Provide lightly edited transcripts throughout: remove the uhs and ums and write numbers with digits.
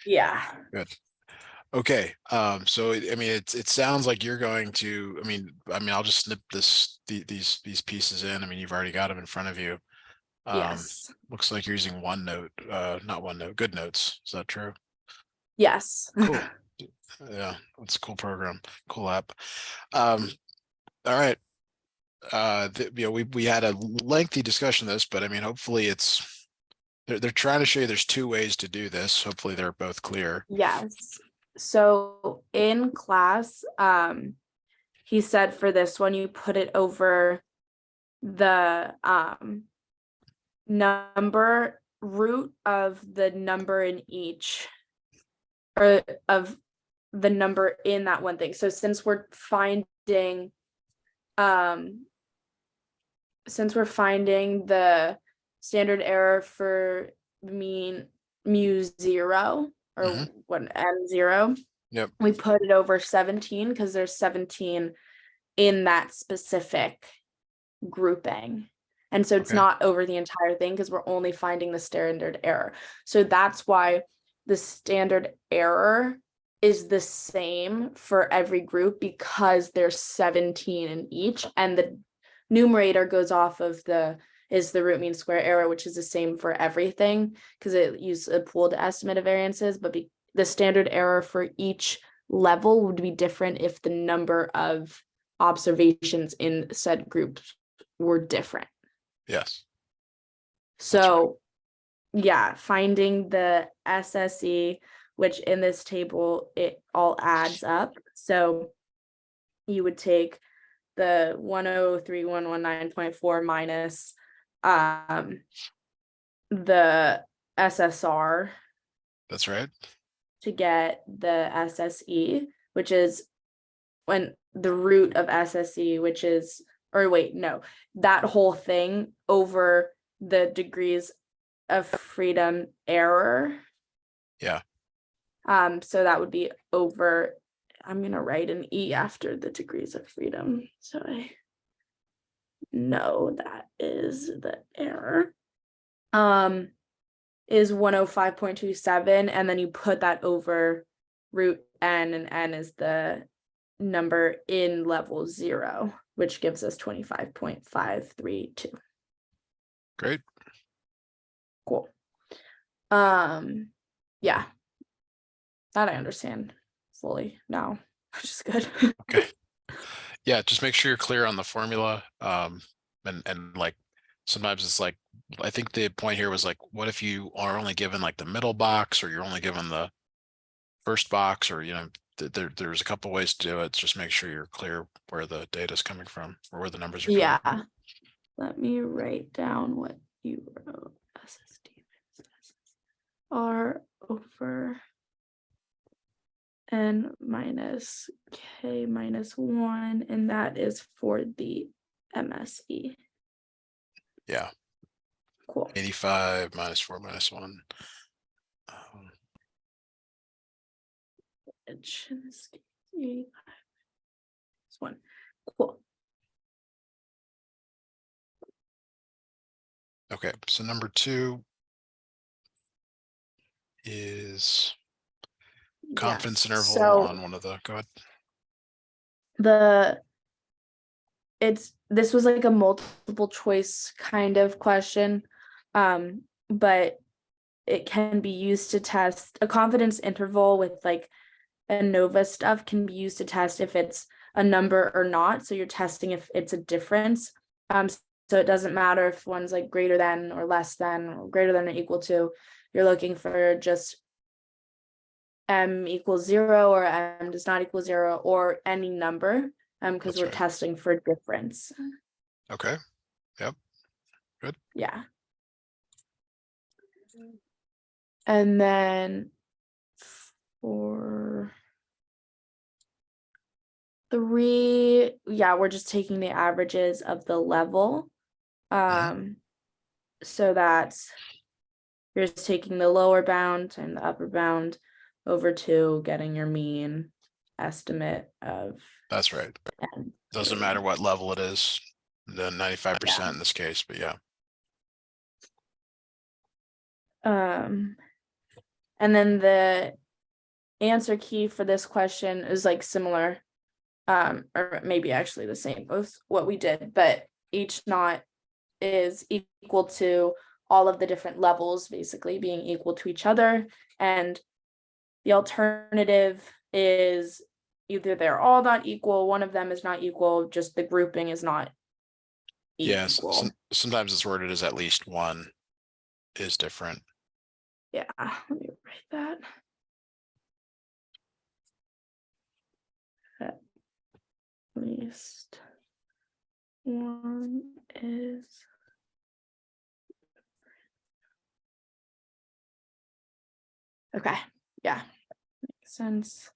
Yeah. Good. Okay. So I mean, it sounds like you're going to. I'll just snip these pieces in. I mean, you've already got them in front of you. Yes. Looks like you're using OneNote, not OneNote, GoodNotes. Is that true? Yes. Cool. Yeah, that's a cool program, cool app. All right. We had a lengthy discussion of this, but I mean, hopefully they're trying to show you there's two ways to do this. Hopefully they're both clear. Yes. So in class, he said for this one, you put it over the number root of the number in each, or of the number in that one thing. So since we're finding the standard error for mean mu 0 or what m0, Yep. we put it over 17 because there's 17 in that specific grouping. And so it's Okay. not over the entire thing because we're only finding the standard error. So that's why the standard error is the same for every group, because there's 17 in each, and the numerator goes off of the root mean square error, which is the same for everything because it uses a pooled estimate of variances, but the standard error for each level would be different if the number of observations in said groups were different. Yes. So yeah, finding the SSE, which in this table, it all adds up. So you would take the 103,119.4 minus the SSR. That's right. To get the SSE, which is when the root of SSE, which is, or wait, no, that whole thing over the degrees of freedom error. Yeah. So that would be over, I'm going to write an E after the degrees of freedom. So I know that is the error. Is 105.27, and then you put that over root n, and n is the number in level 0, which gives us 25.532. Great. Cool. Yeah, that I understand fully now, which is good. Okay. Yeah, just make sure you're clear on the formula. And like sometimes it's like, I think the point here was like, what if you are only given like the middle box, or you're only given the first box, or there's a couple ways to do it. Just make sure you're clear where the data is coming from, or where the numbers are coming from. Yeah, let me write down what you wrote. SSD R over n minus k minus 1, and that is for the MSE. Yeah. Cool. 85 minus 4 minus 1. This one. Cool. Okay, so number 2 is confidence interval on one of the, go ahead. This was like a multiple choice kind of question, but it can be used to test a confidence interval with like ANOVA stuff, can be used to test if it's a number or not. So you're testing if it's a difference. So it doesn't matter if one's like greater than or less than or greater than or equal to. You're looking for just m equals 0 or m does not equal 0 or any number, because we're testing for difference. Okay. Yep. Good. Yeah. And then for 3, yeah, we're just taking the averages of the level. So that's, you're just taking the lower bound and the upper bound over 2, getting your mean estimate of. That's right. Doesn't matter what level it is, the 95% in this case, but yeah. And then the answer key for this question is like similar, or maybe actually the same as what we did, but each knot is equal to all of the different levels basically being equal to each other. And the alternative is either they're all not equal, one of them is not equal, just the grouping is not Yes, equal. sometimes it's worded as at least one is different. Yeah, let me write that. At least one is. Okay, yeah, makes sense.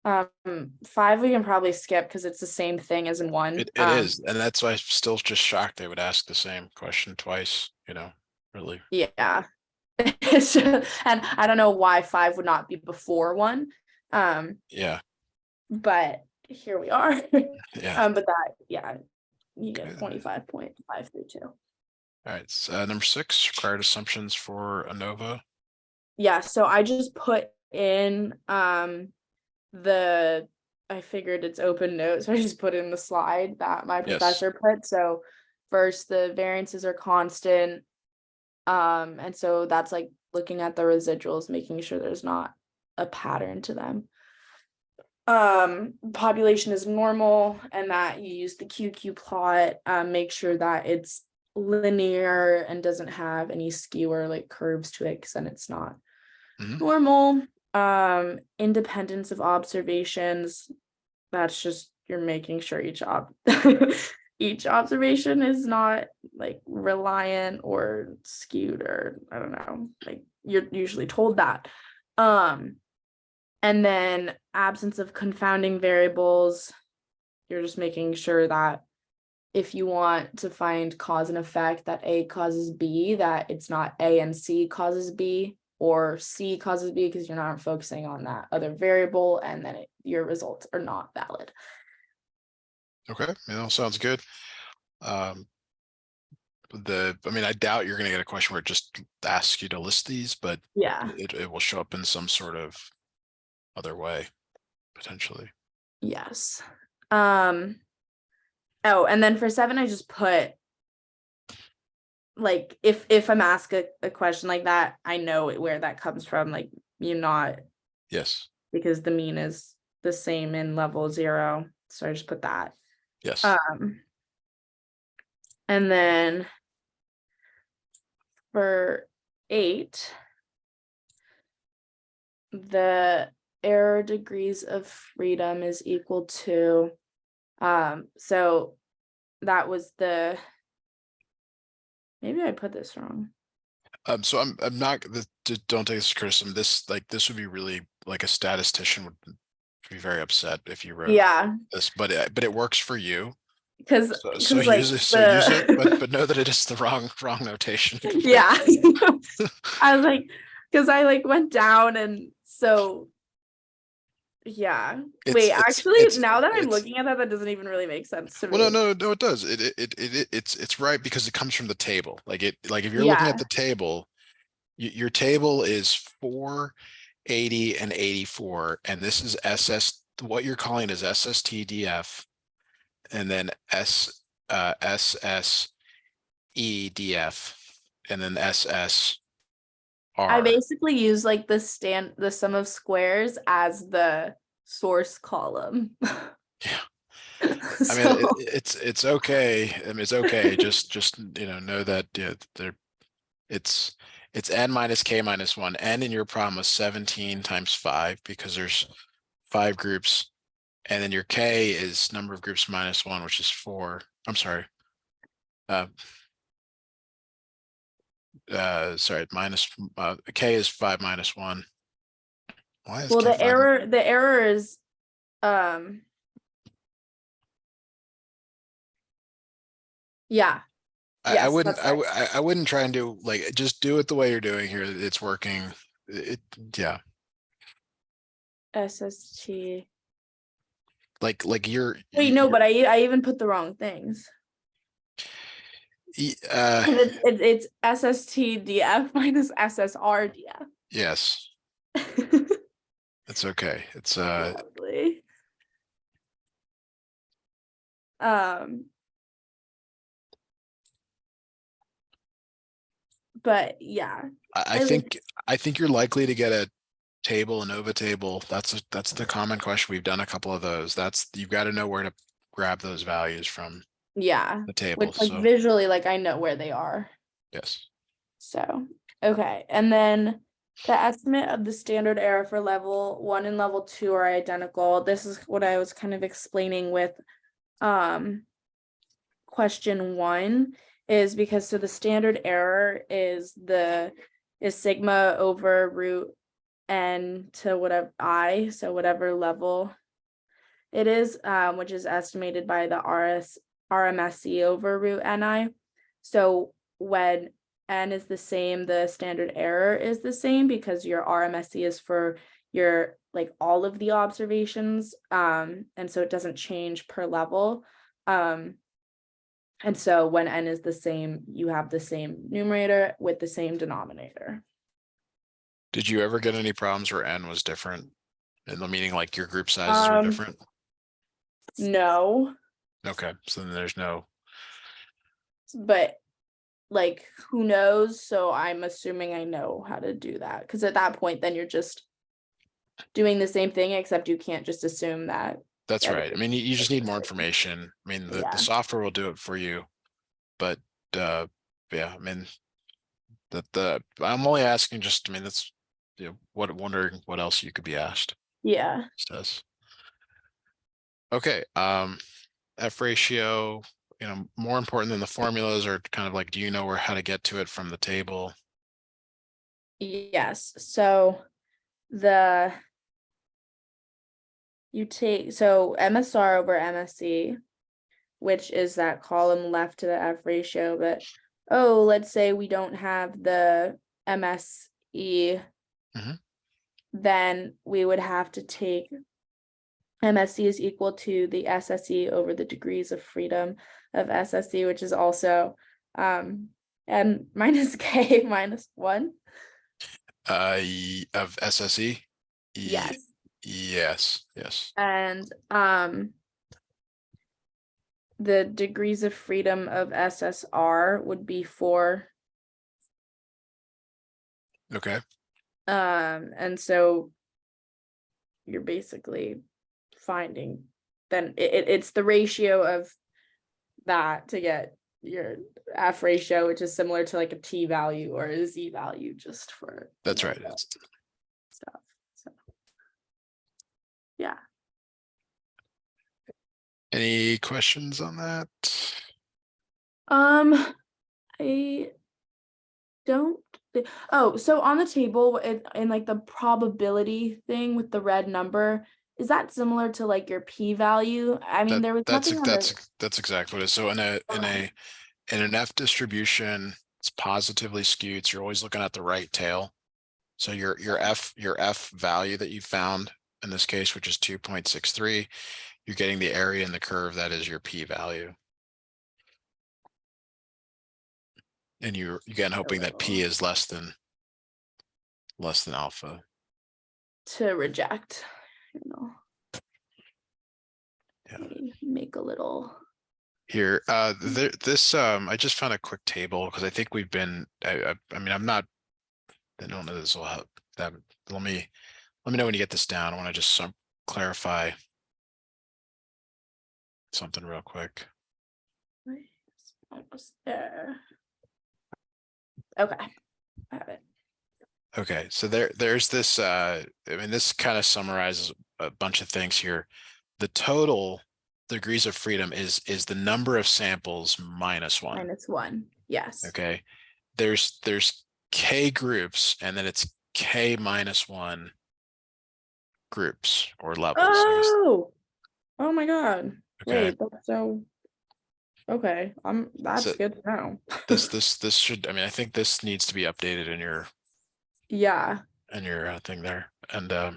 5 we can probably skip because it's the same thing as in 1. It is, and that's why I'm still just shocked they would ask the same question twice, you know, really. Yeah. And I don't know why 5 would not be before 1. Yeah, But here we are. yeah. But that, yeah, you Okay. get 25.532. All right, so, number 6, required assumptions for ANOVA. Yeah, so I just put in I figured it's open notes, so I just put in the slide that my Yes. professor put. So first the variances are constant. And so that's like looking at the residuals, making sure there's not a pattern to them. Population is normal, and that you use the QQ plot, make sure that it's linear and doesn't have any skew or like curves to it, because then it's not normal. Independence of observations, that's just you're making sure each observation is not like reliant or skewed, or I don't know, like you're usually told that. And then absence of confounding variables, you're just making sure that if you want to find cause and effect, that A causes B, that it's not A and C causes B, or C causes B, because you're not focusing on that other variable, and then your results are not valid. Okay, it all sounds good. I mean, I doubt you're going to get a question where it just asks you to list these, but Yeah. it will show up in some sort of other way, potentially. Yes. Oh, and then for 7, I just put like if I'm asked a question like that, I know where that comes from. Like you're not, Yes. because the mean is the same in level 0. So I just put that. Yes. And then for 8, the error degrees of freedom is equal to, so that was maybe I put this wrong. So I'm not, don't take this as criticism. This would be really like a statistician would be very upset if you wrote this, but it works for you. Because So like use it, but know that it is the wrong notation. Yeah. I was like, because I like went down, and so yeah. Wait, actually, now that I'm looking at that doesn't even really make sense to me. Well, no, it does. It's right because it comes from the table. Like if you're looking at the table, your table is 4, 80, and 84, and this is SS. What you're calling is SSTDF, and then SSEDF, and then SSR. I basically use like the sum of squares as the source column. Yeah. I mean, it's okay. I mean, it's okay. Just know that it's n minus k minus 1. N in your problem was 17 times 5 because there's 5 groups, and then your k is number of groups minus 1, which is 4. I'm sorry. Sorry, minus k is 5 minus 1. Why is well, k the 5? error is yeah. I wouldn't try and do like, just do it the way you're doing here. It's working. Yeah. SST. Like you're. Wait, no, but I even put the wrong things. It's SSTDF minus SSRDF. Yes, it's okay. It's Lovely. Um, but yeah, I I like, think you're likely to get a table, ANOVA table. That's the common question. We've done a couple of those. That's you've got to know where to grab those values from yeah, the which table. like So visually, like I know where they are. yes. So, okay. And then the estimate of the standard error for level 1 and level 2 are identical. This is what I was kind of explaining with question 1 is because so the standard error is sigma over root n to whatever I, so whatever level it is, which is estimated by the RMSE over root ni. So when n is the same, the standard error is the same because your RMSE is for your like all of the observations, and so it doesn't change per level. And so when n is the same, you have the same numerator with the same denominator. Did you ever get any problems where n was different? In the meaning like your group sizes were different? No, Okay, so then there's no. but like who knows? So I'm assuming I know how to do that because at that point, then you're just doing the same thing, except you can't just assume that. That's right. I mean, you just need more information. I mean, the Yeah. software will do it for you, but yeah, I mean, I'm only asking just, I mean, that's wondering what else you could be asked. Yeah. Says. Okay, F ratio, more important than the formulas are kind of like, do you know how to get to it from the table? Yes. So the you take so MSR over MSC, which is that column left to the F ratio, but oh, let's say we don't have the MSE, then we would have to take MSC is equal to the SSE over the degrees of freedom of SSE, which is also n minus k minus 1. Of SSE? Yes. Yes. And the degrees of freedom of SSR would be 4. Okay. And so you're basically finding then it's the ratio of that to get your F ratio, which is similar to like a T value or a Z value, just for That's right. stuff. So yeah. Any questions on that? I don't so on the table in like the probability thing with the red number, is that similar to like your p-value? I mean, there was nothing on the That's exactly what it is. So in an F distribution, it's positively skewed. So you're always looking at the right tail. So your F value that you found in this case, which is 2.63, you're getting the area in the curve that is your p value. And you're again hoping that p is less than alpha. to reject, Yeah. make a little Here, this I just found a quick table because I think we've been. I mean, I don't know this will help. That let me know when you get this down. I want to just clarify something real quick. almost there. Okay, I have it. Okay, so there's this. I mean, this kind of summarizes a bunch of things here. The total degrees of freedom is the number of samples minus 1. -1. Yes. Okay, there's k groups, and then it's k minus 1 groups or levels. Oh my God. Okay, Wait, that's so okay. so That's good to know. this should. I mean, I think this needs to be updated in your Yeah. thing there. And I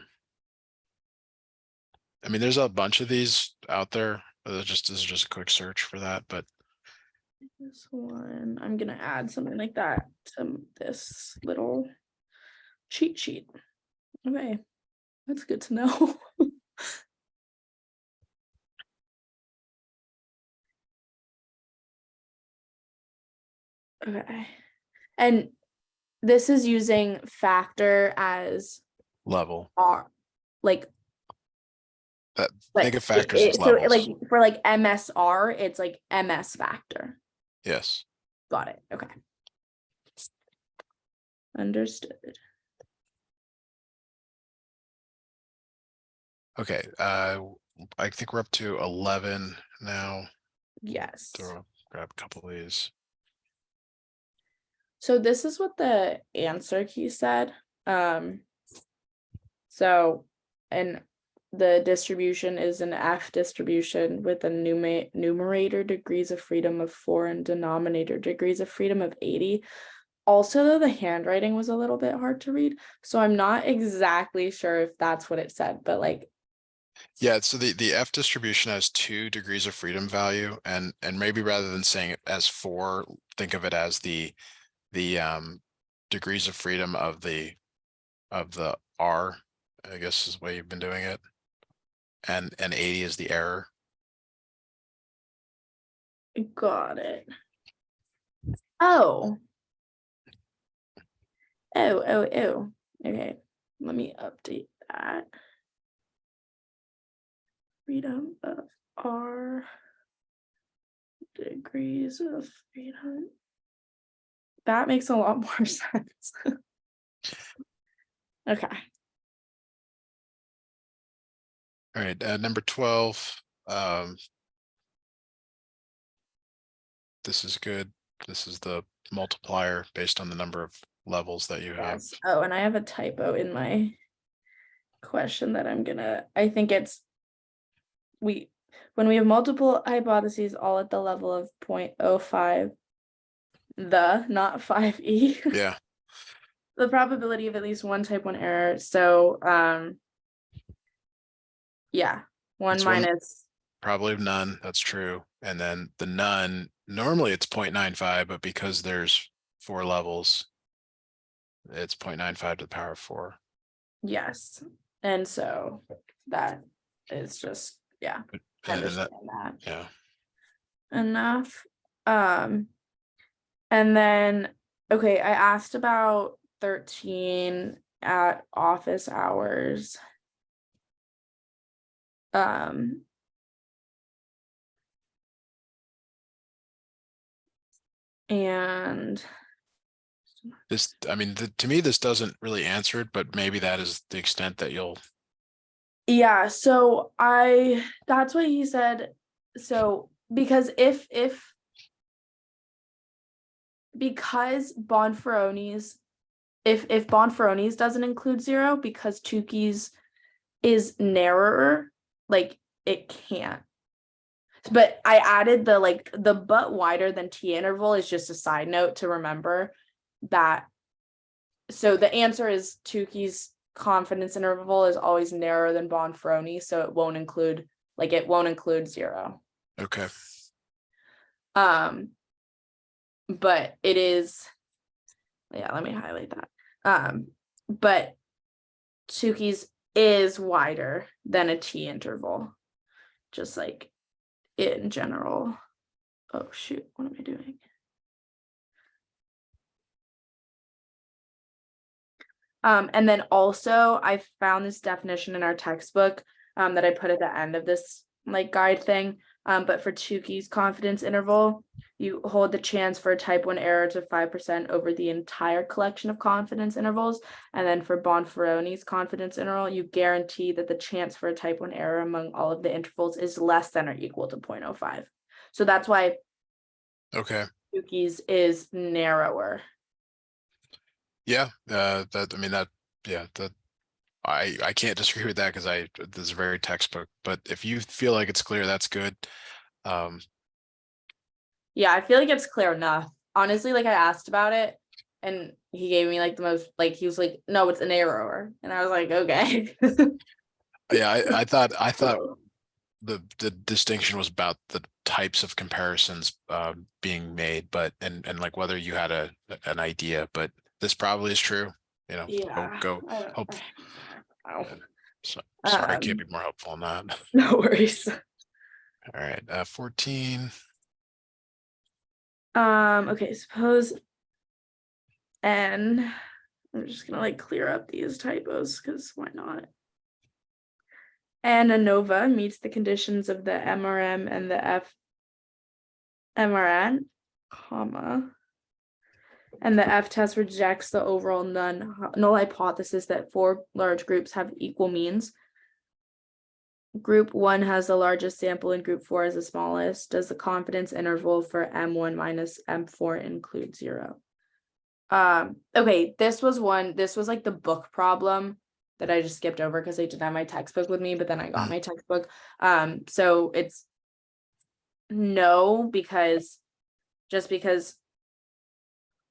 mean, there's a bunch of these out there. This is just a quick search for that, but This one, I'm gonna add something like that to this little cheat sheet. Okay, that's good to know. Okay, and this is using factor as Level. R, like That think like of factors as so like levels. for like MSR, it's like MS factor. Yes. Got it. Okay. Understood. Okay. I think we're up to 11 now. Yes. Grab a couple of these. So this is what the answer key said. So and the distribution is an F distribution with a numerator degrees of freedom of 4 and denominator degrees of freedom of 80. Also, though, the handwriting was a little bit hard to read, so I'm not exactly sure if that's what it said, but like, Yeah, so the F distribution has 2 degrees of freedom value, and maybe rather than saying it as 4, think of it as the degrees of freedom of the R, I guess is the way you've been doing it. And 80 is the error. got it. Oh. Oh. Okay, let me update that. Freedom of R, degrees of freedom. That makes a lot more sense. Okay. All right, number 12. This is good. This is the multiplier based on the number of levels that you have. Yes. Oh, and I have a typo in my question that I think it's when we have multiple hypotheses all at the level of 0.05, not 5e. Yeah, The probability of at least one type 1 error. So yeah, one it's one minus. probably none. That's true. And then the none, normally it's 0.95, but because there's 4 levels, it's 0.95 to the power of 4. Yes. And so that is just, yeah, I And that, understand that yeah. enough. And then, okay, I asked about 13 at office hours. And This, I mean, to me, this doesn't really answer it, but maybe that is the extent that you'll. yeah, so that's what he said. So because because Bonferroni's, if Bonferroni's doesn't include 0, because Tukey's is narrower, like it can't. But I added the like the but wider than T interval is just a side note to remember that. So the answer is Tukey's confidence interval is always narrower than Bonferroni, so it won't include 0. Okay. But it is, yeah, let me highlight that. But Tukey's is wider than a T interval, just like in general. Oh shoot, what am I doing? And then also I found this definition in our textbook that I put at the end of this like guide thing. But for Tukey's confidence interval, you hold the chance for a type 1 error to 5% over the entire collection of confidence intervals. And then for Bonferroni's confidence interval, you guarantee that the chance for a type 1 error among all of the intervals is less than or equal to 0.05. So that's why Okay. Tukey's is narrower. Yeah. That, I mean, that, yeah, that I can't disagree with that because this is very textbook, but if you feel like it's clear, that's good. Yeah, I feel like it's clear enough. Honestly, like I asked about it and he gave me like the most, like he was like, no, it's an error. And I was like, okay. Yeah, I thought the distinction was about the types of comparisons being made, but and like whether you had an idea, but this probably is true. you know, Yeah. go hope. Wow. So, sorry, I can't Um, be more helpful on that. no worries. All right, 14. Okay, suppose N, I'm just gonna like clear up these typos because why not? And ANOVA meets the conditions of the MRM and the FMRN, comma. And the F test rejects the overall null hypothesis that 4 large groups have equal means. Group 1 has the largest sample and group 4 is the smallest. Does the confidence interval for M1 minus M4 include 0? Okay, this was like the book problem that I just skipped over because I didn't have my textbook with me, but then I got my textbook. So it's no, because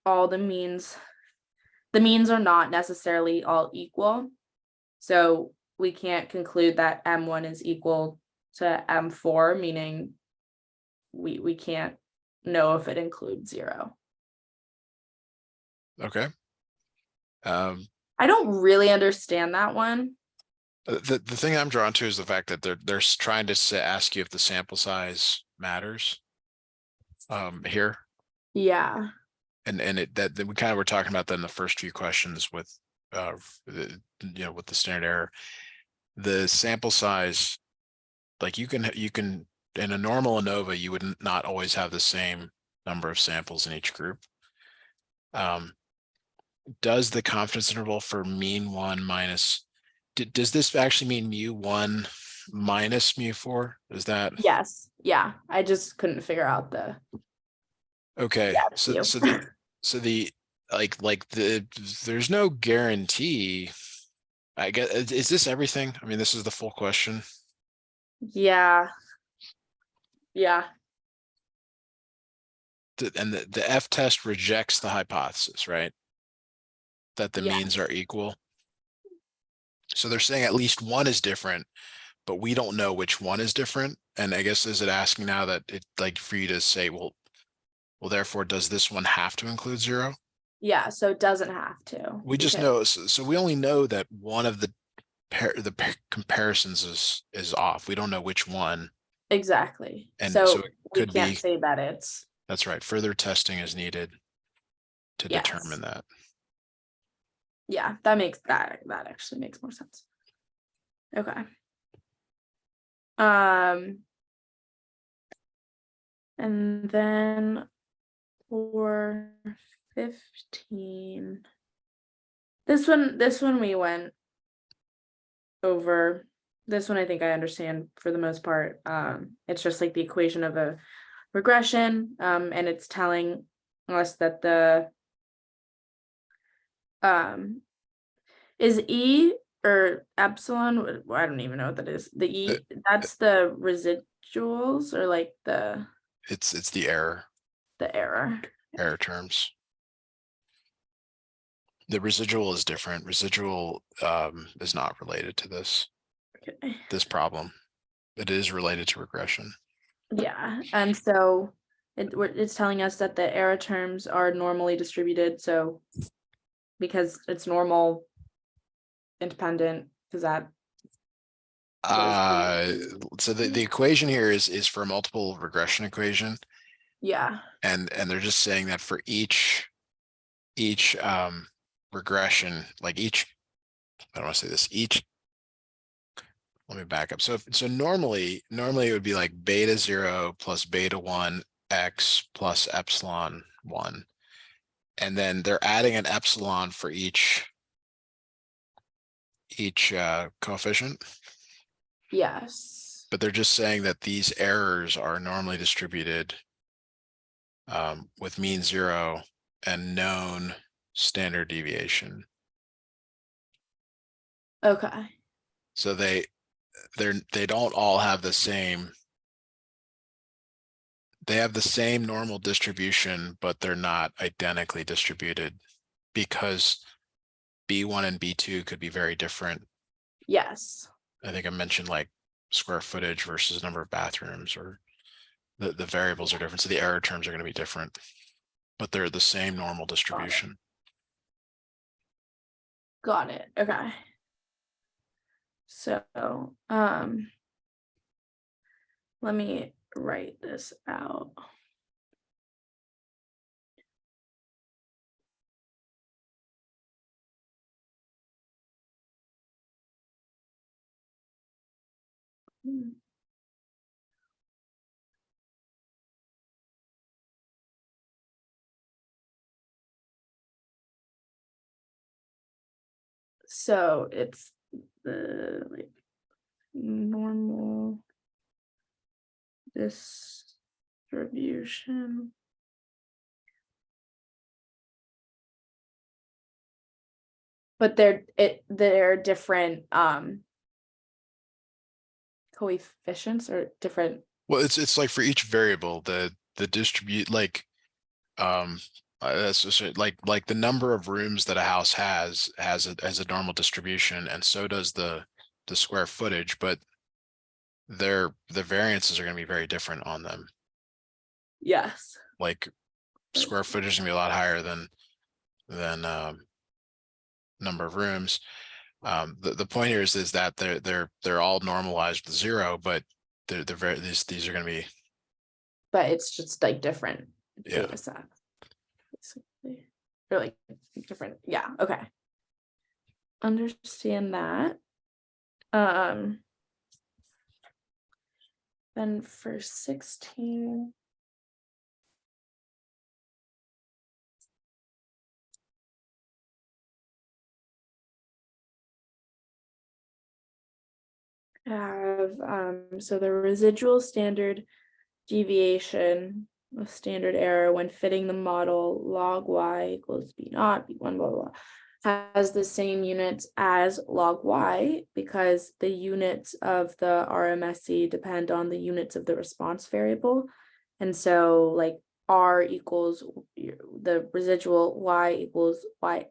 all the means are not necessarily all equal. So we can't conclude that M1 is equal to M4, meaning we can't know if it includes 0. Okay. I don't really understand that one. The thing I'm drawn to is the fact that they're trying to ask you if the sample size matters. Here, Yeah. and that we kind of were talking about that in the first few questions with with the standard error. The sample size, like you can in a normal ANOVA, you would not always have the same number of samples in each group. Does the confidence interval for mean 1 minus, does this actually mean mu1 minus mu4? Is that? Yes. Yeah. I just couldn't figure out the Okay. So you. the there's no guarantee. I guess, is this everything? I mean, this is the full question. Yeah. Yeah. And the F test rejects the hypothesis, right? That the Yeah. means are equal. So they're saying at least one is different, but we don't know which one is different. And I guess, is it asking now that it, like, for you to say, well, therefore, does this one have to include 0? Yeah. So it doesn't have to. We just know, so we only know that one of the comparisons is off. We don't know which one. Exactly. And so So it we could can't be, say that it's. that's right. Further testing is needed to Yes. determine that. Yeah, that actually makes more sense. Okay. And then for 15, this one we went over. This one I think I understand for the most part. It's just like the equation of a regression, and it's telling us that the is E or epsilon, I don't even know what that is. The E, that's the residuals, or like It's the error error. terms. The residual is different. Residual is not related to this Okay. problem. It is related to regression. Yeah, and so it's telling us that the error terms are normally distributed. So because it's normal, independent, does that? So the equation here is for a multiple regression equation, Yeah. and they're just saying that for each regression, like I don't want to say this, let me back up. So normally it would be like beta 0 plus beta 1 x plus epsilon 1. And then they're adding an epsilon for each coefficient. Yes. But they're just saying that these errors are normally distributed with mean 0 and known standard deviation. Okay. So they don't all have the same. They have the same normal distribution, but they're not identically distributed because B1 and B2 could be very different. Yes. I think I mentioned like square footage versus number of bathrooms, or the variables are different. So the error terms are going to be different, but they're the same normal distribution. Got it. Okay. So, let me write this out. So it's the like normal distribution. But they're different coefficients or different. Well, it's like for each variable, the distribute like that's just like the number of rooms that a house has a normal distribution, and so does the square footage, but the variances are going to be very different on them. Yes. Like square footage is gonna be a lot higher than number of rooms. The point here is that they're all normalized with 0, but they're very these are going to be, But it's just like different yeah. data sets, basically. Or like different, yeah, okay. Understand that. Then for 16. Have so the residual standard deviation of standard error when fitting the model log y equals b naught b1 blah blah has the same units as log y because the units of the RMSE depend on the units of the response variable, and so like r equals the residual y equals y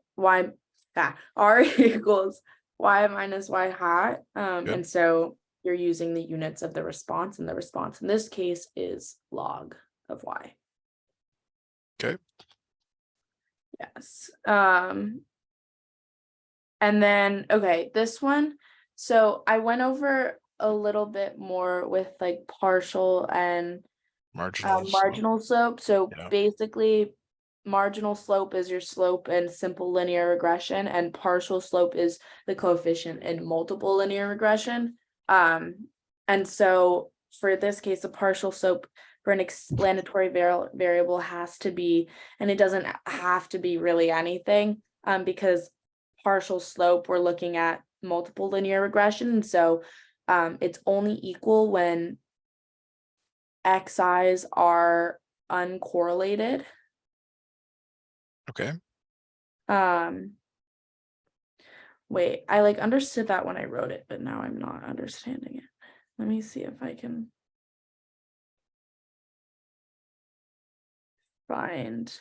r equals y minus y hat, and so you're using the units of the response, and the response in this case is log of y. Okay. Yes. And then, okay, this one. So I went over a little bit more with like partial and marginal slope. So Yeah. basically, marginal slope is your slope in simple linear regression, and partial slope is the coefficient in multiple linear regression. And so for this case, a partial slope for an explanatory variable has to be, and it doesn't have to be really anything, because partial slope, we're looking at multiple linear regression. And so it's only equal when xi's are uncorrelated. Okay. Wait, I like understood that when I wrote it, but now I'm not understanding it. Let me see if I can find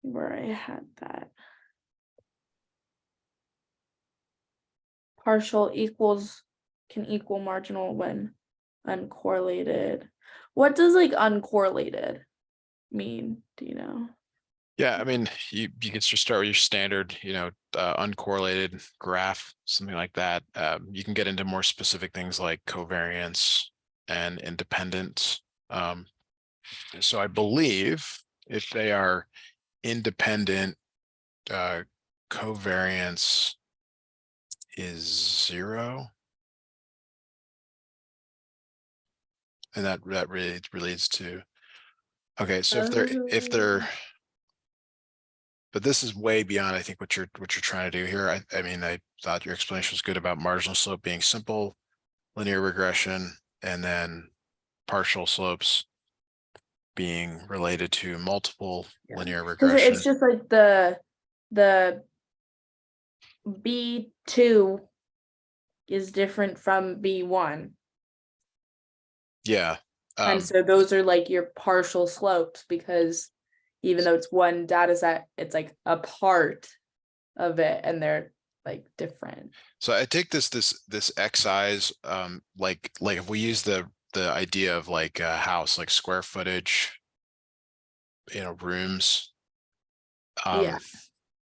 where I had that. Partial equals can equal marginal when uncorrelated. What does like uncorrelated mean? Do you know? Yeah, I mean, you can just start with your standard, uncorrelated graph, something like that. You can get into more specific things like covariance and independence. So I believe if they are independent, covariance is 0. And that really relates to, okay, so if they're, but this is way beyond, I think, what you're trying to do here. I mean, I thought your explanation was good about marginal slope being simple linear regression, and then partial slopes being related to multiple linear regression. It's just like the B2 is different from B1. Yeah. And so those are like your partial slopes, because even though it's one data set, it's like a part of it and they're like different. So I take this xi's, like if we use the idea of like a house, like square footage, rooms. Yeah.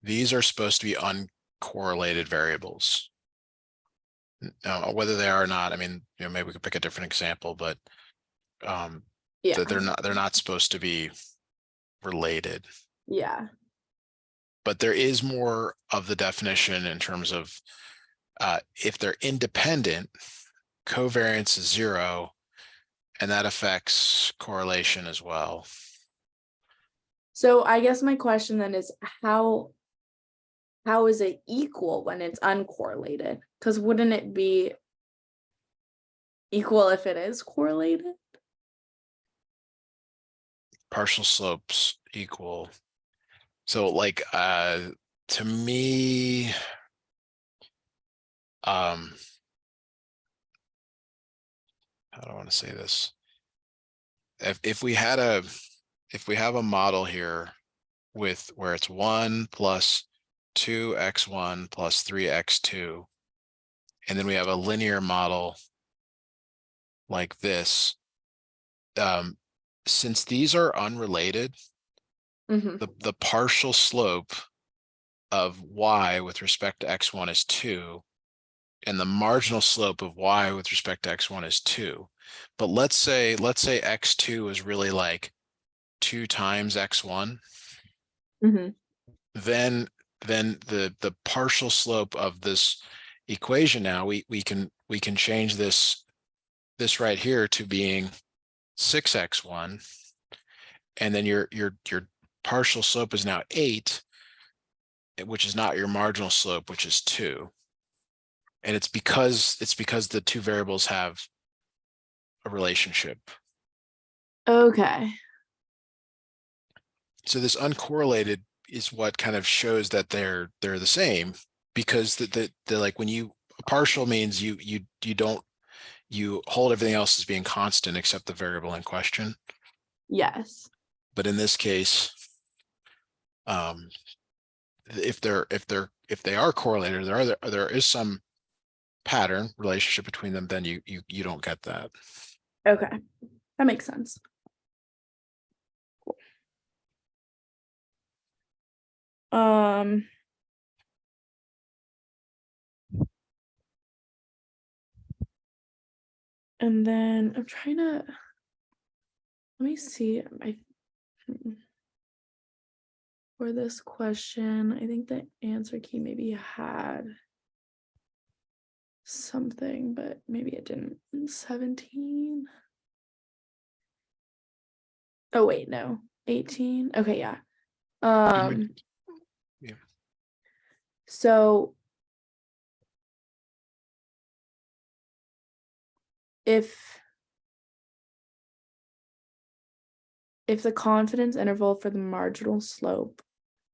these are supposed to be uncorrelated variables. Whether they are or not, I mean, maybe we could pick a different example, but Yeah. they're not supposed to be related. Yeah. But there is more of the definition in terms of if they're independent, covariance is 0, and that affects correlation as well. So I guess my question then is how is it equal when it's uncorrelated? Because wouldn't it be equal if it is correlated? Partial slopes equal. So like to me, how do I want to say this? If we have a model here with where it's 1 plus 2x1 plus 3x2, and then we have a linear model like this, since these are unrelated, Mhm. the partial slope of y with respect to x1 is 2, and the marginal slope of y with respect to x1 is 2. But let's say x2 is really like 2 times x1, Mhm. then the partial slope of this equation, now we can change this right here to being 6x1, and then your partial slope is now 8, which is not your marginal slope, which is 2. And it's because the two variables have a relationship. Okay. So this uncorrelated is what kind of shows that they're the same, because the like when you partial means you hold everything else as being constant except the variable in question. Yes. But in this case, if they are correlated, there is some pattern relationship between them, then you don't get that. Okay. That makes sense. Cool. And then I'm trying to let me see for this question. I think the answer key maybe had something, but maybe it didn't. 17. Oh wait, no. 18. Okay, yeah. Yeah. So if the confidence interval for the marginal slope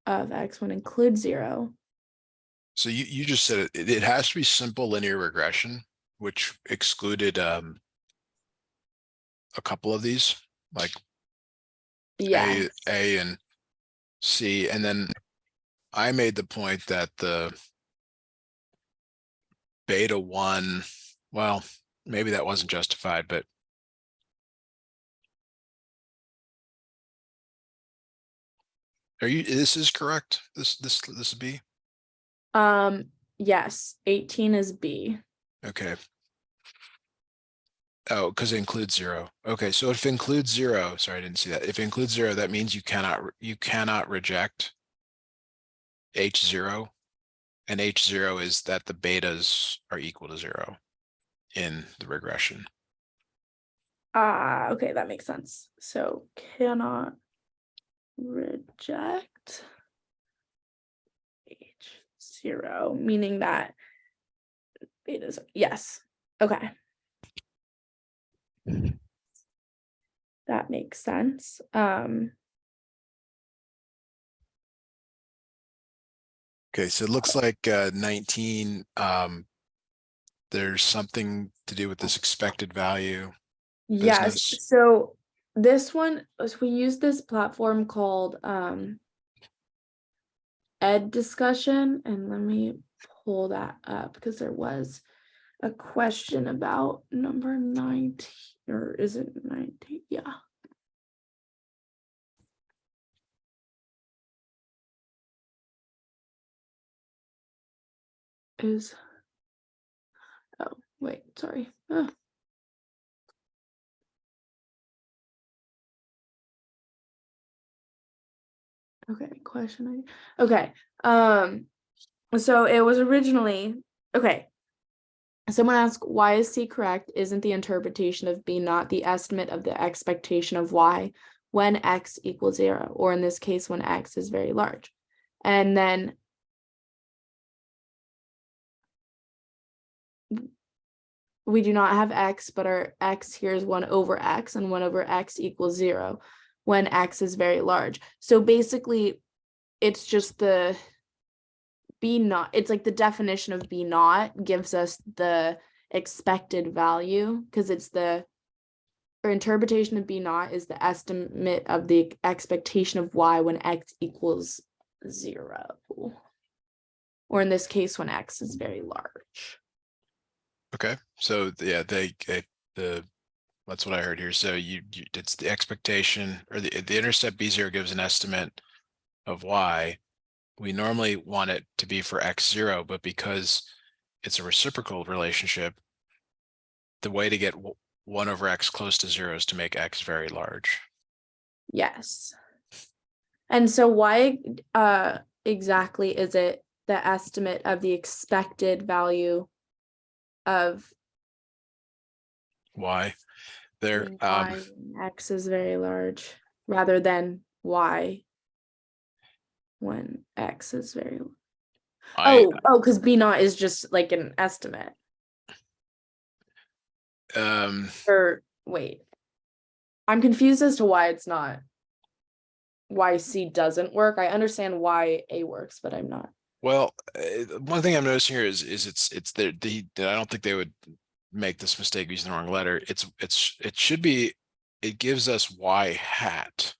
of x1 includes 0. So you just said it has to be simple linear regression, which excluded a couple of these, like Yeah. A and C, and then I made the point that the beta 1, well, maybe that wasn't justified, but this is correct? This would be? Yes, 18 is B. Okay. Oh, because it includes 0. Okay, so if it includes 0, sorry, I didn't see that. If it includes 0, that means you cannot reject H0, and H0 is that the betas are equal to 0 in the regression. Okay, that makes sense. So cannot reject H0, meaning that betas, yes. Okay. That makes sense. Okay, so it looks like 19, there's something to do with this expected value Yes. business. So this one, so we use this platform called Ed Discussion, and let me pull that up because there was a question about number 19, or is it 19? Yeah. is, oh, wait, sorry. Oh. Okay, question. Okay. So it was originally, okay. Someone asked, why is C correct? Isn't the interpretation of B not the estimate of the expectation of Y when X equals 0, or in this case, when X is very large? And then we do not have X, but our X here is 1 over X, and 1 over X equals 0 when X is very large. So basically, it's just the B naught, it's like the definition of B naught gives us the expected value, because it's the, or interpretation of B naught is the estimate of the expectation of Y when X equals 0. Or in this case, when X is very large. Okay, so yeah, the that's what I heard here. So you it's the expectation, or the intercept B0 gives an estimate of Y. We normally want it to be for X0, but because it's a reciprocal relationship, the way to get 1 over X close to 0 is to make X very large. Yes. And so why exactly is it the estimate of the expected value of Y there? Y when X is very large rather than Y when X is very large? Because B naught is just like an estimate. Or wait, I'm confused as to why it's not, why C doesn't work. I understand why A works, but I'm not. Well, one thing I'm noticing here is it's I don't think they would make this mistake using the wrong letter. It should be, it gives us Y hat.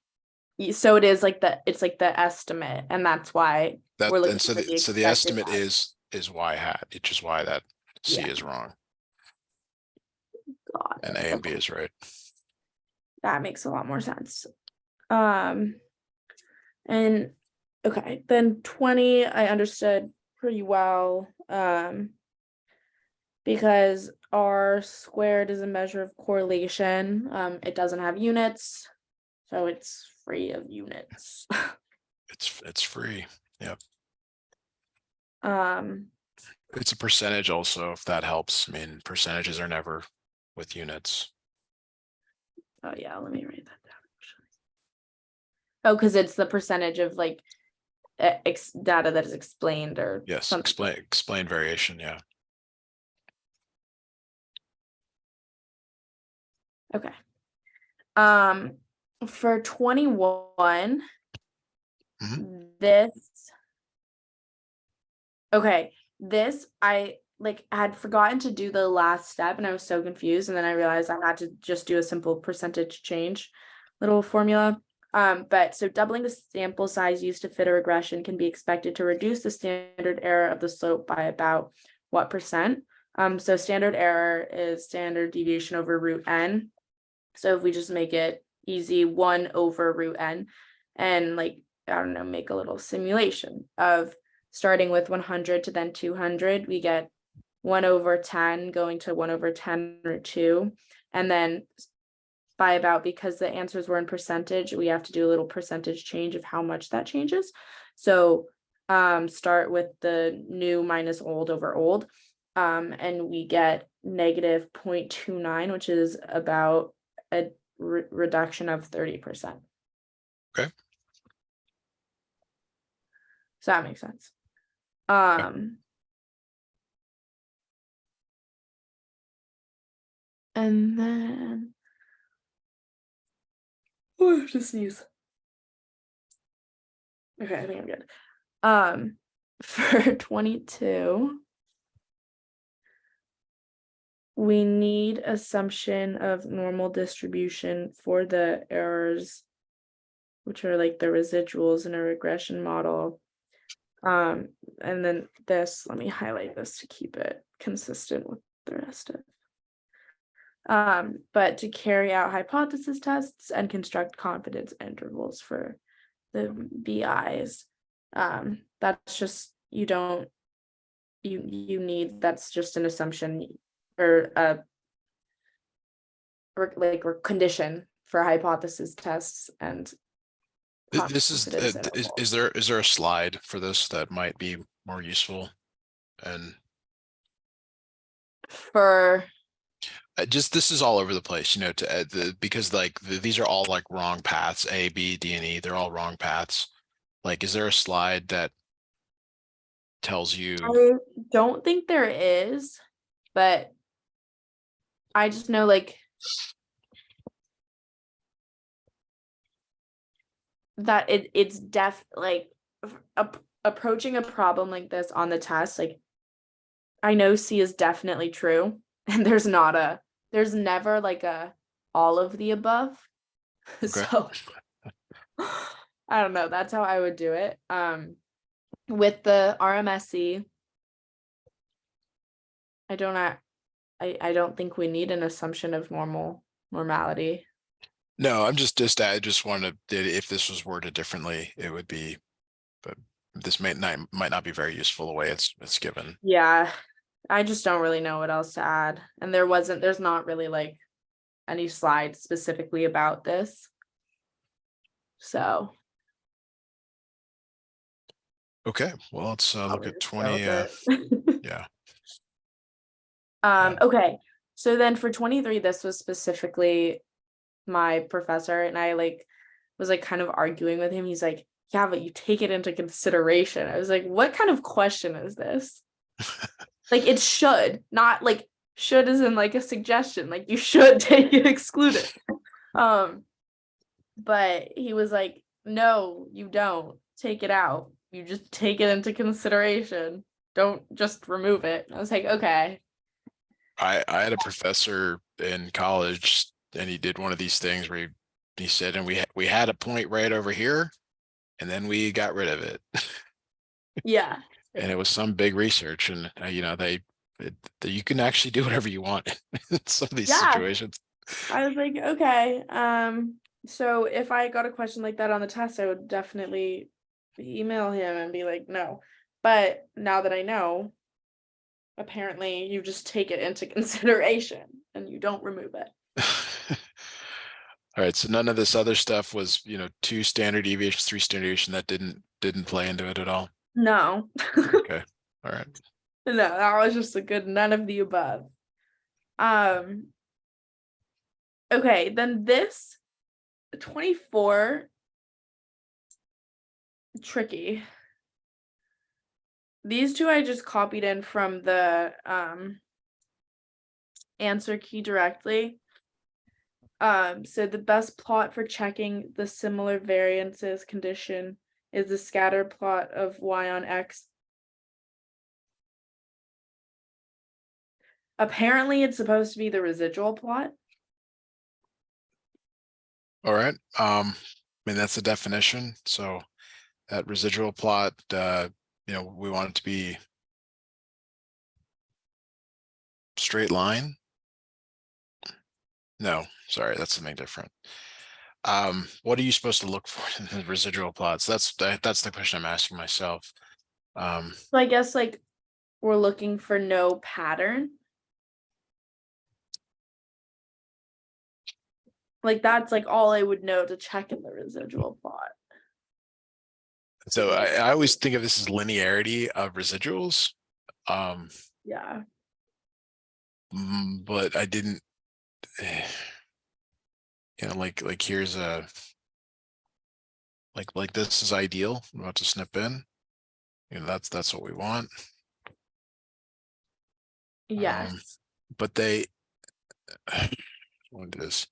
So it is like it's like the estimate, and that's why That, we're looking and so for the the expected estimate value. is Y hat. It's just why that C Yeah. is wrong Got and it. A and B Okay. is right. That makes a lot more sense. And okay, then 20 I understood pretty well. Because R squared is a measure of correlation. It doesn't have units, so it's free of units. It's free. Yep. Um, It's a percentage also, if that helps. I mean, percentages are never with units. oh yeah, let me write that down. Oh, because it's the percentage of like data that is explained or Yes, something. explain variation. Yeah. Okay. For 21, this, okay, this I like had forgotten to do the last step and I was so confused, and then I realized I had to just do a simple percentage change little formula. But so doubling the sample size used to fit a regression can be expected to reduce the standard error of the slope by about what percent? So standard error is standard deviation over root n. So if we just make it easy, 1 over root n, and like, I don't know, make a little simulation of starting with 100 to then 200, we get 1 over 10 going to 1 over 10 root 2. And then by about, because the answers were in percentage, we have to do a little percentage change of how much that changes. So start with the new minus old over old. And we get negative 0.29, which is about a reduction of 30%. Okay. So that makes sense. And then I have to sneeze. Okay, I think I'm good. For 22, we need assumption of normal distribution for the errors, which are like the residuals in a regression model. And then this, let me highlight this to keep it consistent with the rest of it. But to carry out hypothesis tests and construct confidence intervals for the BIs. That's just, you don't you need, that's just an assumption or a or condition for hypothesis tests and This confidence interval. is there a slide for this that might be more useful? And For just this is all over the place, you know, because like these are all like wrong paths, A, B, D, and E. They're all wrong paths. Like, is there a slide that tells you? I don't think there is, but I just know like that it's like approaching a problem like this on the test, like I know C is definitely true, and there's never like a all of the above. Okay. So I don't know, that's how I would do it. With the RMSE, I don't think we need an assumption of normality. No, I just wanted to, if this was worded differently, it would be, but this might not be very useful the way it's given. Yeah, I just don't really know what else to add. And there's not really like any slides specifically about this. So Okay, well, let's look probably at just go 20. with it. Yeah. Okay. So then for 23, this was specifically my professor, and I like was like kind of arguing with him. He's like, yeah, but you take it into consideration. I was like, what kind of question is this? Like it should, not like should is in like a suggestion, like you should take it excluded. But he was like, no, you don't take it out. You just take it into consideration. Don't just remove it. I was like, okay. I had a professor in college, and he did one of these things where he said, and we had a point right over here, and then we got rid of it. Yeah. And it was some big research, and you know, you can actually do whatever you want in some of these Yeah. situations. I was like, okay. So if I got a question like that on the test, I would definitely email him and be like, no. But now that I know, apparently you just take it into consideration and you don't remove it. All right, so none of this other stuff was, you know, 2 standard deviations, 3 standard deviation, that didn't play into it at all. No. Okay, all right. No, that was just a good none of the above. Okay, then this 24 tricky. These two I just copied in from the answer key directly. So the best plot for checking the similar variances condition is the scatter plot of y on x. Apparently it's supposed to be the residual plot. All right. I mean, that's the definition. So that residual plot, you know, we want it to be straight line. No, sorry, that's something different. What are you supposed to look for in the residual plots? That's the question I'm asking myself. So I guess like we're looking for no pattern. Like that's like all I would know to check in the residual plot. So I always think of this as linearity of residuals. Yeah. But I didn't, you know, like here's a, like this is ideal. I'm about to snip in. You know, that's what we want. Yes. But what is,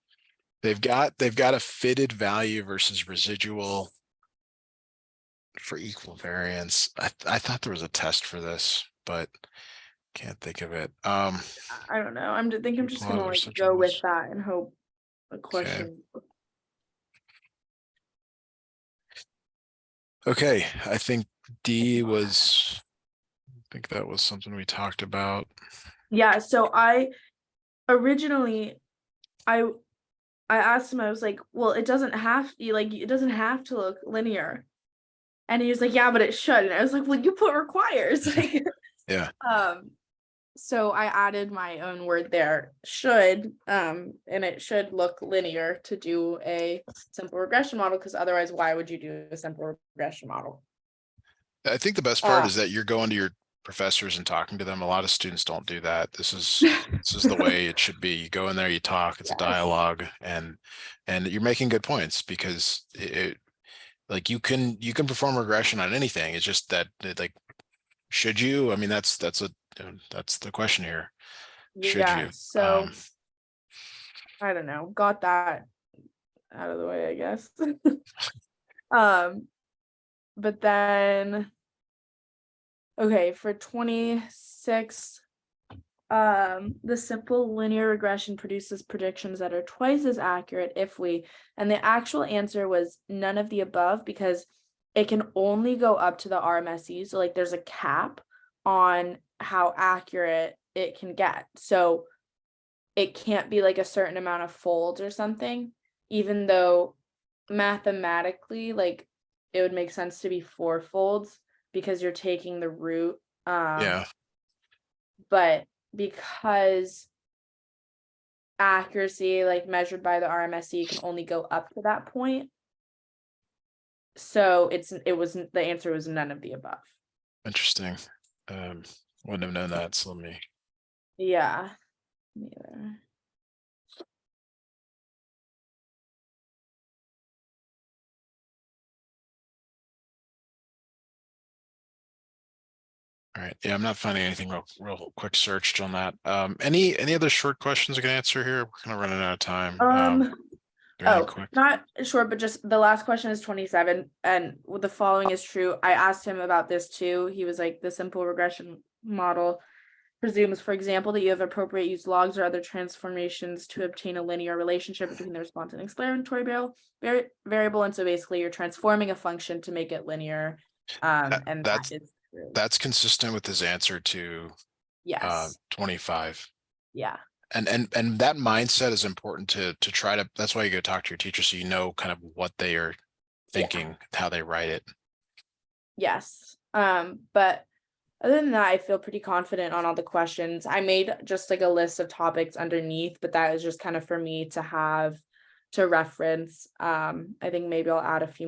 they've got a fitted value versus residual for equal variance. I thought there was a test for this, but can't think of it. I don't know. I'm just gonna like Residuals. go with that and hope a Okay. question. Okay, I think D was, I think that was something we talked about. Yeah, so I originally I asked him, I was like, well, it doesn't have to look linear. And he was like, yeah, but it should. And I was like, well, you put requires. Like, Yeah. So I added my own word there, should, and it should look linear to do a simple regression model, because otherwise, why would you do a simple regression model? I think the best part is that you're going to your professors and talking to them. A lot of students don't do that. This is the way it should be. You go in there, you talk, it's a Yes. dialogue, and you're making good points because like you can perform regression on anything. It's just that like, should you? I mean, that's the question here. Should Yeah, you? so I don't know, got that out of the way, I guess. But then, okay, for 26, the simple linear regression produces predictions that are twice as accurate if we, and the actual answer was none of the above, because it can only go up to the RMSE. So like there's a cap on how accurate it can get. So it can't be like a certain amount of folds or something, even though mathematically, like it would make sense to be 4 folds because you're taking the root. yeah, But because accuracy, like measured by the RMSE, can only go up to that point. So the answer was none of the above. interesting. Wouldn't have known that. So let me. Yeah. Neither. All right. Yeah, I'm not finding anything real quick searched on that. Any other short questions I can answer here? We're kind of running out of time. Anything quick? Not sure, but just the last question is 27, and the following is true. I asked him about this too. He was like, the simple regression model presumes, for example, that you have appropriate use logs or other transformations to obtain a linear relationship between the response and explanatory variable. And so basically you're transforming a function to make it linear. And that is true. That's consistent with his answer to Yes. 25. Yeah. And that mindset is important to try to, that's why you go talk to your teacher so you know kind of what they are thinking, how they write it. Yes. But other than that, I feel pretty confident on all the questions. I made just like a list of topics underneath, but that is just kind of for me to have to reference. I think maybe I'll add a few